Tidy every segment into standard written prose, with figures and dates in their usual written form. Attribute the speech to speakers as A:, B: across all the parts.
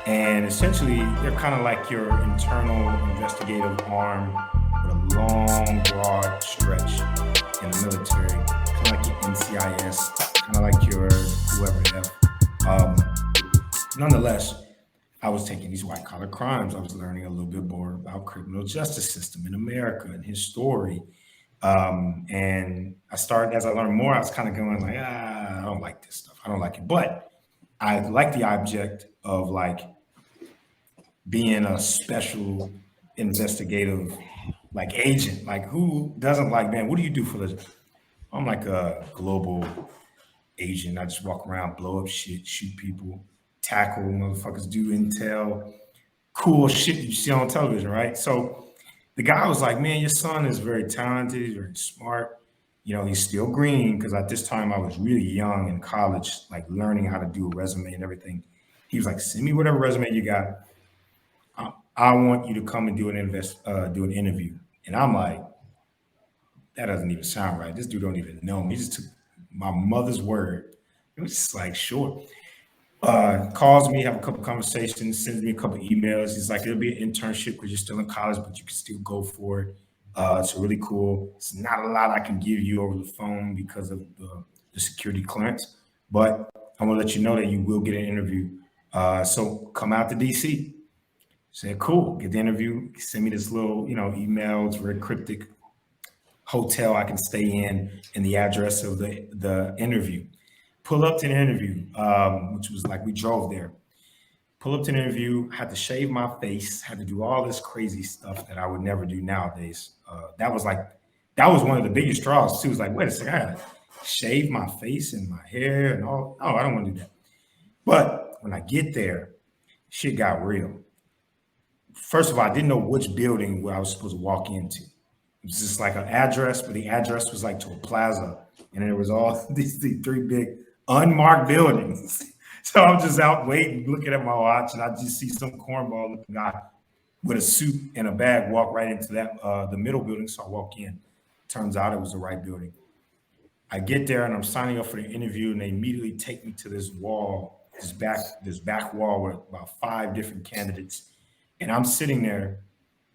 A: And essentially, they're kind of like your internal investigative arm with a long, broad stretch in the military, kind of like your NCIS, kind of like your whoever the F. Nonetheless, I was taking these white collar crimes. I was learning a little bit more about criminal justice system in America and his story. And I started, as I learned more, I was kind of going like, I don't like this stuff. I don't like it. But I like the object of like being a special investigative like agent. Like who doesn't like, man, what do you do for this? I'm like a global agent. I just walk around, blow up shit, shoot people, tackle motherfuckers, do intel, cool shit you see on television, right? So the guy was like, man, your son is very talented, he's very smart. You know, he's still green because at this time I was really young in college, like learning how to do a resume and everything. He was like, send me whatever resume you got. I want you to come and do an interview. And I'm like, that doesn't even sound right. This dude don't even know me. He just took my mother's word. It was just like, sure. Calls me, have a couple conversations, sends me a couple emails. He's like, it'll be an internship because you're still in college, but you can still go for it. It's really cool. It's not a lot I can give you over the phone because of the security clearance, but I'm gonna let you know that you will get an interview. So come out to DC. Said, cool, get the interview. Send me this little, email. It's very cryptic. Hotel I can stay in and the address of the interview. Pull up to the interview, which was like we drove there. Pull up to the interview, had to shave my face, had to do all this crazy stuff that I would never do nowadays. That was one of the biggest draws too. It was like, wait a second, I gotta shave my face and my hair and all. Oh, I don't want to do that. But when I get there, shit got real. First of all, I didn't know which building where I was supposed to walk into. It was just like an address, but the address was like to a plaza, and there was all these three big unmarked buildings. So I'm just out waiting, looking at my watch, and I just see some cornball looking guy with a suit and a bag walk right into that the middle building. So I walk in. Turns out it was the right building. I get there and I'm signing up for the interview, and they immediately take me to this wall, this back wall with about five different candidates. And I'm sitting there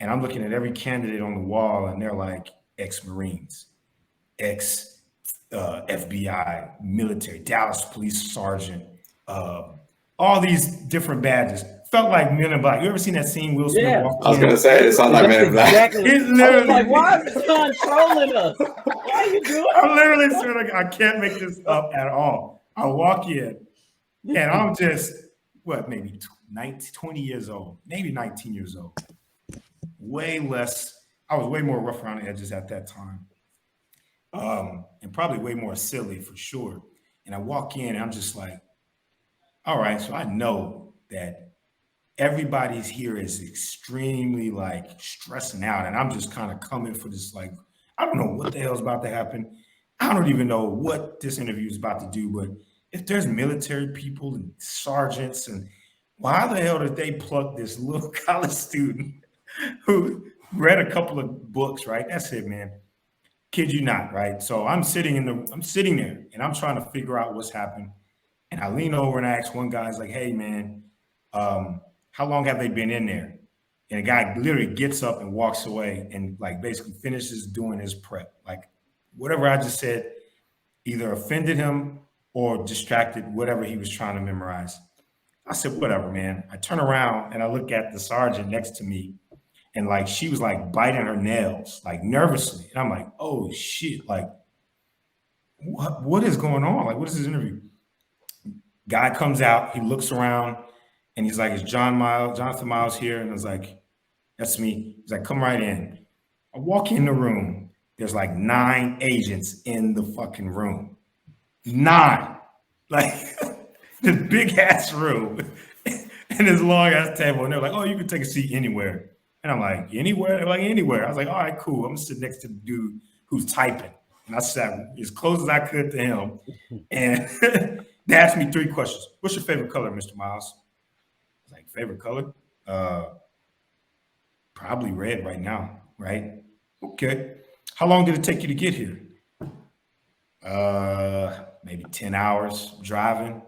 A: and I'm looking at every candidate on the wall, and they're like ex-Marines, ex FBI, military, Dallas police sergeant, all these different badges. Felt like Men in Black. You ever seen that scene Will Smith
B: Yeah.
A: walk
C: I was
A: in?
C: gonna say it sounds like Men in Black.
B: Exactly.
A: It's
B: I was
A: literally
B: like, why is the son trolling us? Why are you doing
A: I'm literally sort of, I can't make this up at all. I walk in and I'm just, what, maybe 19, 20 years old, maybe 19 years old. Way less, I was way more rough around the edges at that time. And probably way more silly for sure. And I walk in and I'm just like, all right, so I know that everybody's here is extremely like stressing out. And I'm just kind of coming for this, like, I don't know what the hell's about to happen. I don't even know what this interview is about to do, but if there's military people and sergeants, and why the hell did they pluck this little college student who read a couple of books, right? That's it, man. Kid you not, right? So I'm sitting there and I'm trying to figure out what's happened. And I lean over and I ask one guy, he's like, hey man, how long have they been in there? And the guy literally gets up and walks away and like basically finishes doing his prep. Like whatever I just said either offended him or distracted whatever he was trying to memorize. I said, whatever, man. I turn around and I look at the sergeant next to me, and like she was like biting her nails, like nervously. And I'm like, oh shit, like what is going on? Like, what is this interview? Guy comes out, he looks around, and he's like, is Jonathan Miles here? And I was like, that's me. He's like, come right in. I walk in the room. There's like 9 agents in the fucking room. 9. Like this big ass room and this long ass table. And they're like, oh, you can take a seat anywhere. And I'm like, anywhere? They're like, anywhere. I was like, all right, cool. I'm gonna sit next to the dude who's typing. And I sat as close as I could to him. And they asked me 3 questions. What's your favorite color, Mr. Miles? I was like, favorite color? Probably red right now, right? Okay. How long did it take you to get here? Maybe 10 hours driving.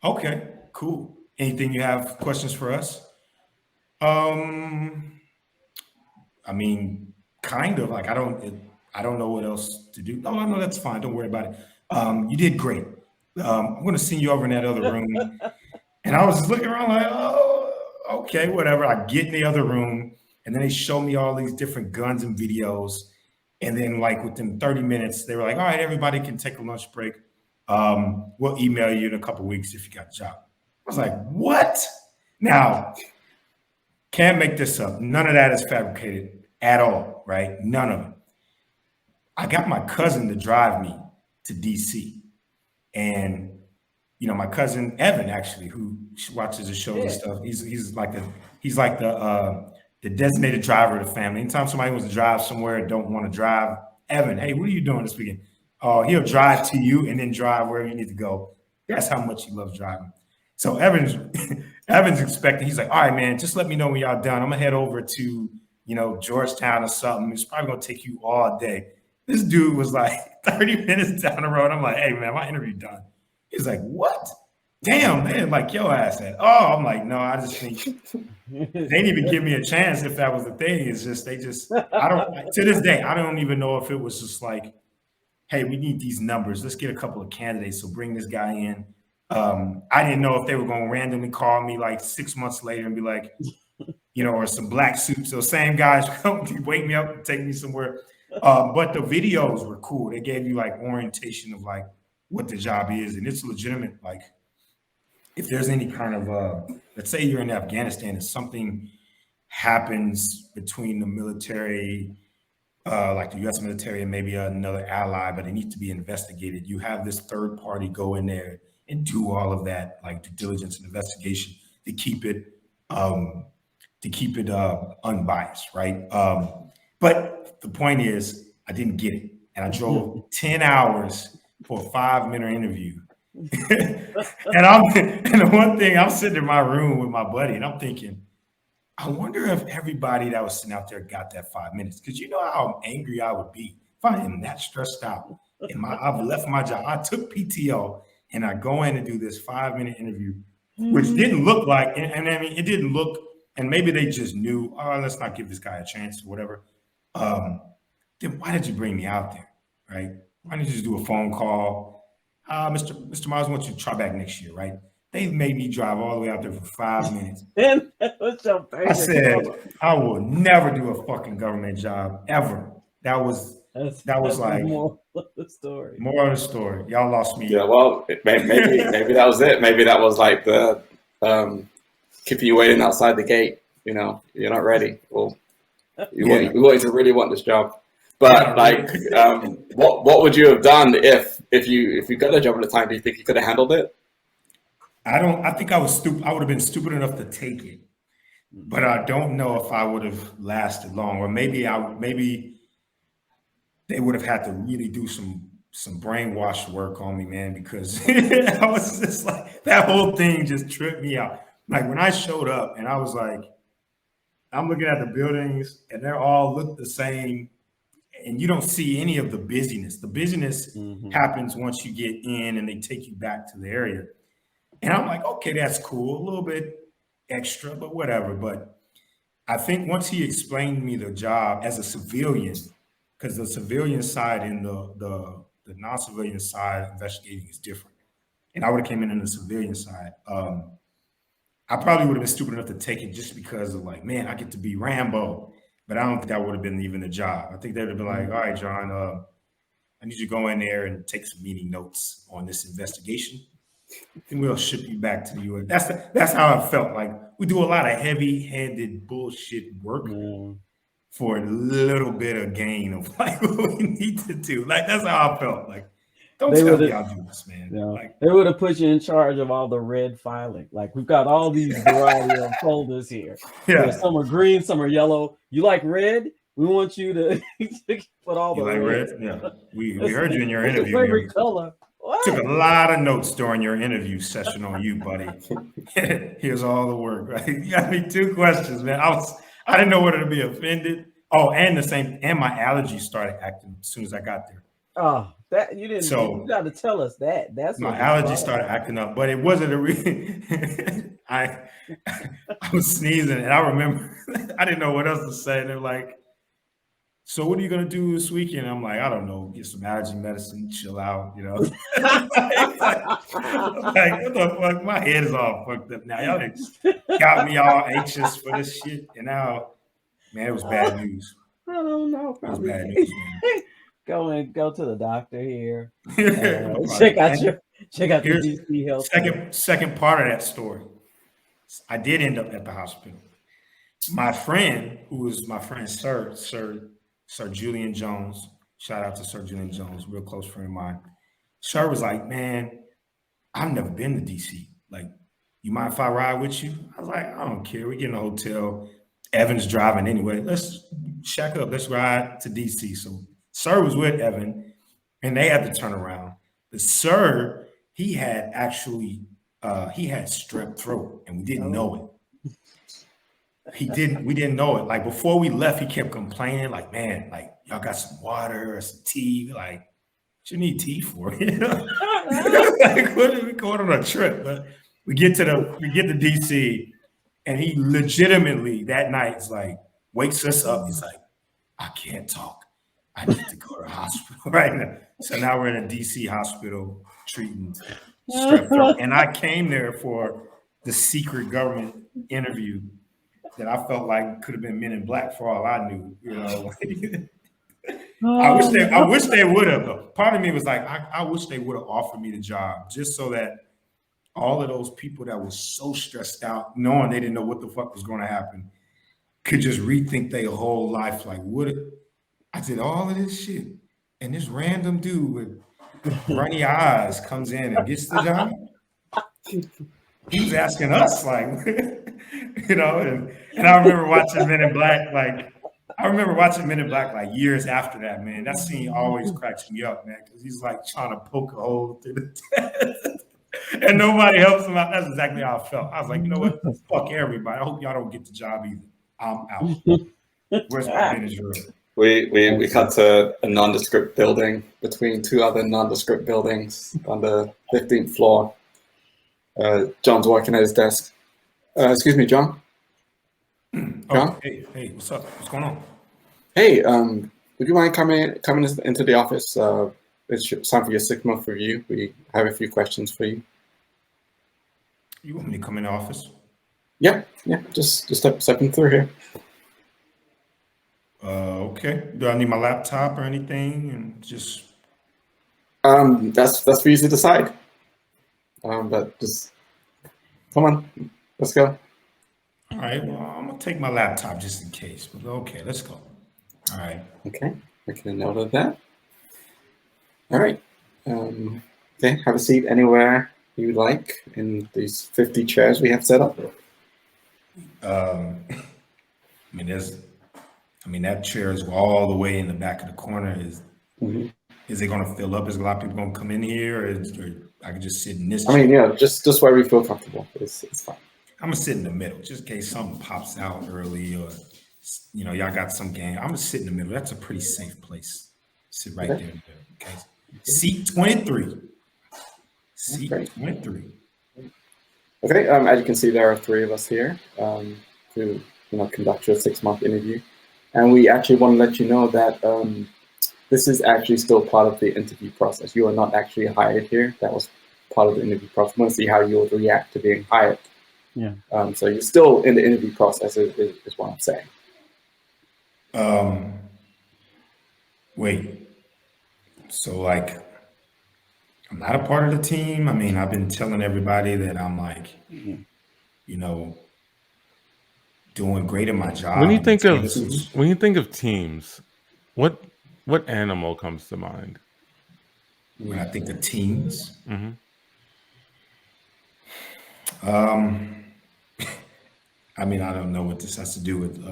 A: Okay, cool. Anything you have questions for us? I mean, kind of like I don't know what else to do. Oh, no, that's fine. Don't worry about it. You did great. I'm going to send you over in that other room. And I was just looking around like, oh, okay, whatever. I get in the other room, and then they show me all these different guns and videos. And then, like within 30 minutes, they were like, all right, everybody can take a lunch break. We'll email you in a couple weeks if you got a job. I was like, what? Now, can't make this up. None of that is fabricated at all, right? None of it. I got my cousin to drive me to DC. And you know, my cousin Evan, actually, who watches the show and stuff, he's like the designated driver of the family. Anytime somebody wants to drive somewhere and don't want to drive, Evan, hey, what are you doing this weekend? Oh, he'll drive to you and then drive wherever you need to go. That's how much he loves driving. So Evan's expecting. He's like, all right, man, just let me know when y'all done. I'm gonna head over to, you know, Georgetown or something. It's probably gonna take you all day. This dude was like 30 minutes down the road. I'm like, hey, man, my interview done. He's like, what? Damn, man, like your ass said. Oh, I'm like, no, I just think they didn't even give me a chance if that was the thing. It's just I don't, to this day, I don't even know if it was just like, hey, we need these numbers. Let's get a couple of candidates. So bring this guy in. I didn't know if they were going to randomly call me like 6 months later and be like, you know, or some black suits. So same guys come wake me up and take me somewhere. But the videos were cool. They gave you like orientation of like what the job is, and it's legitimate. Like, if there's any kind of let's say you're in Afghanistan and something happens between the military, like the U.S. military and maybe another ally, but it needs to be investigated. You have this third party go in there and do all of that, like due diligence and investigation, to keep it unbiased, right? But the point is, I didn't get it, and I drove 10 hours for a 5-minute interview. And the one thing, I'm sitting in my room with my buddy, and I'm thinking, I wonder if everybody that was sitting out there got that 5 minutes, because you know how angry I would be if I am that stressed out. And I've left my job. I took PTO, and I go in and do this 5-minute interview, which didn't look like, and I mean, it didn't look, and maybe they just knew, oh, let's not give this guy a chance or whatever. Then why did you bring me out there, right? Why didn't you just do a phone call? Mr. Miles, I want you to try back next year, right? They made me drive all the way out there for 5 minutes. I said, I will never do a fucking government job ever. That was like
B: more of the story.
A: More of the story. Y'all lost me.
C: Yeah, well, maybe that was it. Maybe that was like the keeping you waiting outside the gate. You know, you're not ready. Well, we want you to really want this job. But like, what would you have done if you got a job at the time? Do you think you could have handled it?
A: I think I was stupid. I would have been stupid enough to take it, but I don't know if I would have lasted long, or maybe they would have had to really do some brainwash work on me, man, because I was just like, that whole thing just tripped me out. Like when I showed up and I was like, I'm looking at the buildings and they're all look the same, and you don't see any of the busyness. The busyness happens once you get in and they take you back to the area. And I'm like, okay, that's cool, a little bit extra, but whatever. But I think once he explained to me the job as a civilian, because the civilian side and the non-civilian side investigating is different. And I would have came in on the civilian side. I probably would have been stupid enough to take it just because of like, man, I get to be Rambo. But I don't think that would have been even the job. I think they would have been like, all right, John, I need you to go in there and take some meeting notes on this investigation. And we'll ship you back to the U.S. That's how I felt. Like, we do a lot of heavy-handed bullshit work for a little bit of gain of like what we need to do. Like, that's how I felt. Like, don't tell me I'll do this, man.
B: Yeah.
A: Like,
B: they would have put you in charge of all the red filing. Like, we've got all these variety of folders here.
A: Yeah.
B: Some are green, some are yellow. You like red? We want you to put all the
A: red. Yeah, we heard you in your interview.
B: Your favorite color. What?
A: Took a lot of notes during your interview session on you, buddy. Here's all the work, right? You got me 2 questions, man. I didn't know whether to be offended. Oh, and my allergies started acting as soon as I got there.
B: Oh, that you didn't. So you got to tell us that. That's
A: my allergies started acting up, but it wasn't a reason. I was sneezing, and I remember I didn't know what else to say. They're like, "So what are you gonna do this weekend?" I'm like, "I don't know, get some allergy medicine, chill out, you know." I'm like, what the fuck? My head is all fucked up now. Y'all got me all anxious for this shit, and now, man, it was bad news.
B: I don't know.
A: It was
B: Probably
A: bad news, man.
B: go to the doctor here.
A: Check
B: Check out the DC health.
A: Second part of that story. I did end up at the hospital. My friend, who was my friend, Sir Julian Jones. Shout out to Sir Julian Jones, real close friend of mine. Sir was like, "Man, I've never been to DC. Like, you mind if I ride with you?" I was like, "I don't care. We get in a hotel. Evan's driving anyway. Let's shack up. Let's ride to DC." So Sir was with Evan, and they had to turn around. The Sir, he had strep throat, and we didn't know it. We didn't know it. Like, before we left, he kept complaining, like, "Man, like, y'all got some water or some tea?" Like, what you need tea for? You know? Like, what are we going on a trip? But we get to DC, and he legitimately that night is like, wakes us up. He's like, "I can't talk. I need to go to the hospital right now." So now we're in a DC hospital treating strep throat. And I came there for the secret government interview that I felt like could have been Men in Black for all I knew, you know. I wish they would have, though. Part of me was like, I wish they would have offered me the job, just so that all of those people that were so stressed out, knowing they didn't know what the fuck was going to happen, could just rethink their whole life. Like, I did all of this shit, and this random dude with runny eyes comes in and gets the job. He was asking us, like, you know, and I remember watching Men in Black, like, years after that, man. That scene always cracks me up, man, because he's like trying to poke a hole through the test, and nobody helps him out. That's exactly how I felt. I was like, you know what? Fuck everybody. I hope y'all don't get the job either. I'm out. Where's my manager?
C: We cut to a nondescript building between two other nondescript buildings on the 15th floor. John's working at his desk. Excuse me, John. John?
A: Oh, hey, what's up? What's going on?
C: Hey, would you mind coming into the office? It's time for your 6-month review. We have a few questions for you.
A: You want me to come in the office?
C: Yeah, just stepping through here.
A: Okay. Do I need my laptop or anything? And just
C: that's for you to decide. But just come on, let's go.
A: All right. Well, I'm gonna take my laptop just in case. But okay, let's go. All right.
C: Okay, make a note of that. All right. Okay, have a seat anywhere you like in these 50 chairs we have set up.
A: I mean, that chair is all the way in the back of the corner. Is it going to fill up? Is a lot of people going to come in here, or I can just sit in this chair?
C: I mean, yeah, just where we feel comfortable. It's fine.
A: I'm gonna sit in the middle, just in case something pops out early, or you know, y'all got some game. I'm gonna sit in the middle. That's a pretty safe place. Sit right there. Okay. Seat 23. Seat 23.
C: Okay. As you can see, there are 3 of us here to conduct your 6-month interview, and we actually want to let you know that this is actually still part of the interview process. You are not actually hired here. That was part of the interview process. We want to see how you would react to being hired.
B: Yeah.
C: So you're still in the interview process, is what I'm saying.
A: Wait. So, like, I'm not a part of the team. I mean, I've been telling everybody that I'm like, you know, doing great in my job.
D: When you think of teams, what animal comes to mind?
A: When I think of teams, I mean, I don't know what this has to do with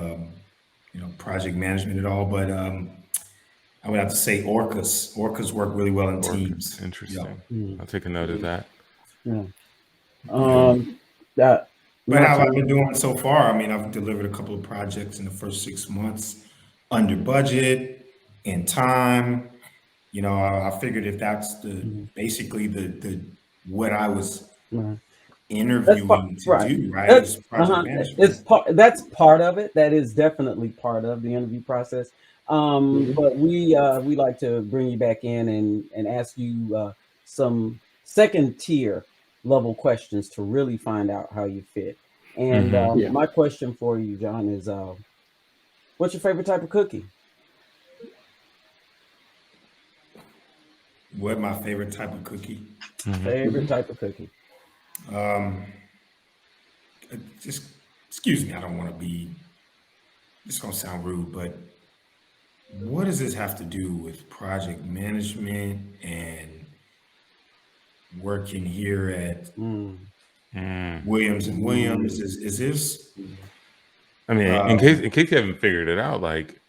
A: project management at all, but I would have to say orcas. Orcas work really well in teams.
D: Interesting. I'll take a note of that.
B: Yeah.
A: But how I've been doing so far, I mean, I've delivered a couple of projects in the first 6 months under budget, in time. You know, I figured if that's basically the what I was interviewing to
B: right.
A: do, right? It's project
B: It's
A: management.
B: that's part of it. That is definitely part of the interview process. But we like to bring you back in and ask you some second tier level questions to really find out how you fit. And my question for you, John, is what's your favorite type of cookie?
A: What my favorite type of cookie?
B: Favorite type of cookie?
A: Just excuse me, I don't want to be, this is gonna sound rude, but what does this have to do with project management and working here at Williams and Williams? Is this?
D: I mean, in case you haven't figured it out, like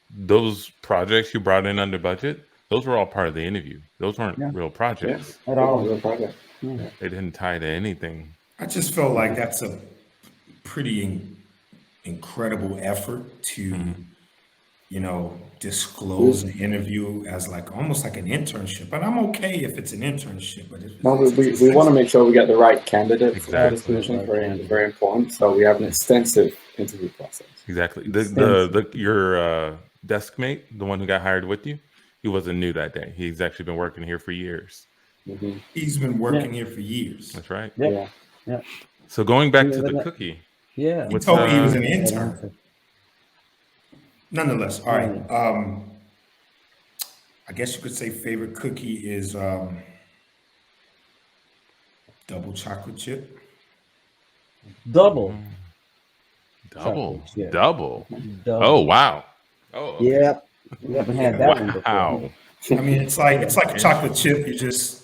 D: those projects you brought in under budget, those were all part of the interview. Those weren't real projects
B: at all.
C: Real project.
D: They didn't tie to anything.
A: I just felt like that's a pretty incredible effort to, you know, disclose an interview as like almost like an internship. But I'm okay if it's an internship. But
C: we want to make sure we get the right candidates for this position. Very important. So we have an extensive interview process.
D: Exactly. Your desk mate, the one who got hired with you, he wasn't new that day. He's actually been working here for years.
A: He's been working here for years.
D: That's right.
B: Yeah.
D: So going back to the cookie.
B: Yeah.
A: He told me he was an intern. Nonetheless, all right. I guess you could say favorite cookie is double chocolate chip.
B: Double.
D: Oh wow. Oh
B: yeah. You haven't had that one before.
A: I mean, it's like a chocolate chip. You just,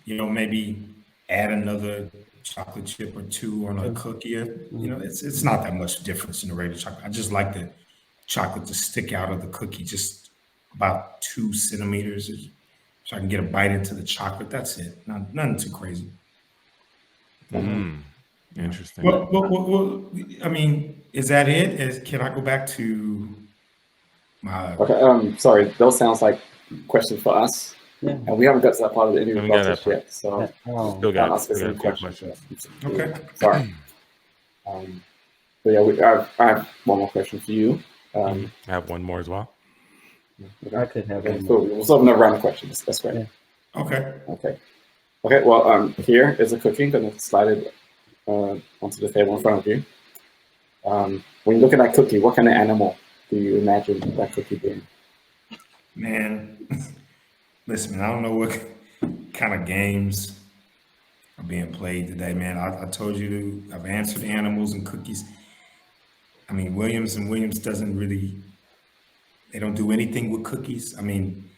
A: you know, maybe add another chocolate chip or two on a cookie. You know, it's not that much difference in the regular chocolate. I just like the chocolate to stick out of the cookie just about 2 centimeters, so I can get a bite into the chocolate. That's it. Nothing too crazy.
D: Interesting.
A: Well, I mean, is that it? Can I go back to my?
C: Okay. Sorry, those sounds like questions for us. Yeah. And we haven't got to that part of the interview process yet. So
D: still got a few questions.
A: Okay.
C: Sorry. But yeah, I have one more question for you.
D: I have one more as well.
B: I could have one.
C: Cool. We'll still have another round of questions. That's great.
B: Yeah.
C: Okay. Well, here is a cookie. I'm going to slide it onto the table in front of you. When you look at that cookie, what kind of animal do you imagine that cookie being?
A: Man, listen, man, I don't know what kind of games are being played today, man. I told you I've answered animals and cookies. I mean, Williams and Williams doesn't really, they don't do anything with cookies. I mean,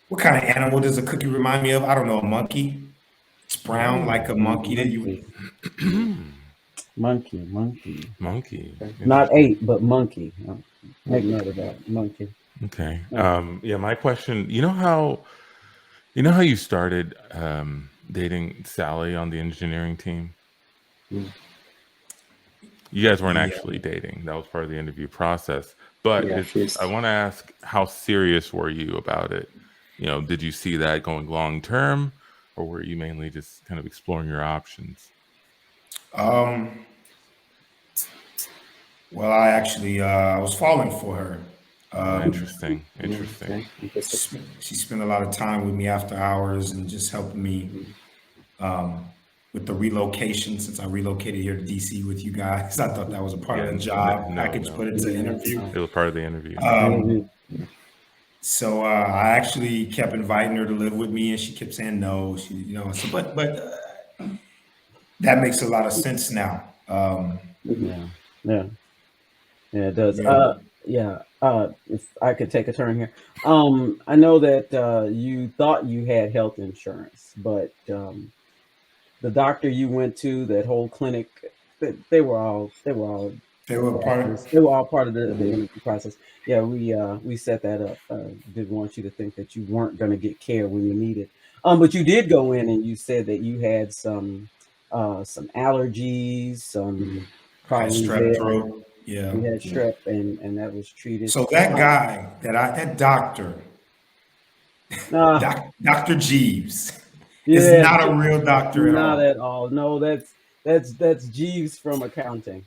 A: what kind of animal does a cookie remind me of? I don't know, a monkey. It's brown like a monkey that you
B: Monkey. Not ape, but monkey. Make note of that. Monkey.
D: Okay. Yeah, my question, you know how you started dating Sally on the engineering team? You guys weren't actually dating. That was part of the interview process. But I want to ask, how serious were you about it? You know, did you see that going long term, or were you mainly just kind of exploring your options?
A: Well, I actually I was falling for her.
D: Interesting.
A: She spent a lot of time with me after hours and just helping me with the relocation. Since I relocated here to DC with you guys, I thought that was a part of the job package, but it's an interview.
D: It was part of the interview.
A: So I actually kept inviting her to live with me, and she kept saying no. She, you know, so but that makes a lot of sense now.
B: Yeah, it does. If I could take a turn here, I know that you thought you had health insurance, but the doctor you went to, that whole clinic, they were all part of the interview process. Yeah, we set that up. Didn't want you to think that you weren't going to get care when you needed. But you did go in and you said that you had some allergies, some problems.
A: Strep throat. Yeah,
B: you had strep, and that was treated.
A: So that guy, that doctor, Dr. Jeeves, is not a real doctor at all.
B: Not at all. No, that's Jeeves from accounting.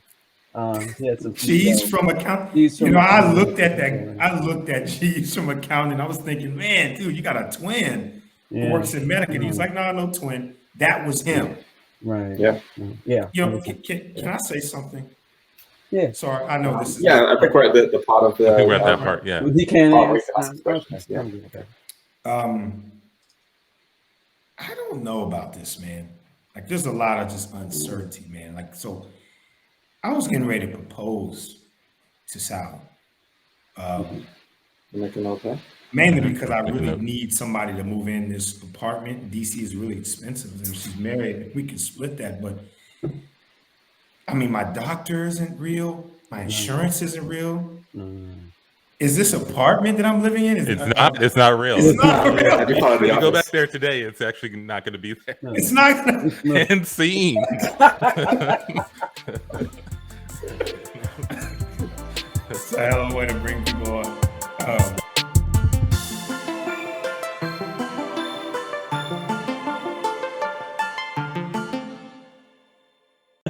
B: He had some
A: Jeeves from accounting. You know, I looked at Jeeves from accounting. I was thinking, man, dude, you got a twin who works in medical. And he was like, no twin. That was him.
B: Right.
C: Yeah.
B: Yeah.
A: You know, can I say something?
B: Yeah.
A: Sorry, I know this is.
C: Yeah, I think we're at the part of the.
D: I think we're at that part. Yeah.
B: He can
C: ask questions. Yeah.
A: I don't know about this, man. Like, there's a lot of just uncertainty, man. Like, so I was getting ready to propose to Sal. Mainly because I really need somebody to move in this apartment. DC is really expensive, and she's married. We can split that, but I mean, my doctor isn't real. My insurance isn't real. Is this apartment that I'm living in?
D: It's not. It's not real.
A: It's not real.
D: If you go back there today, it's actually not going to be there.
A: It's not.
D: And scene.
A: It's a hell of a way to bring people on.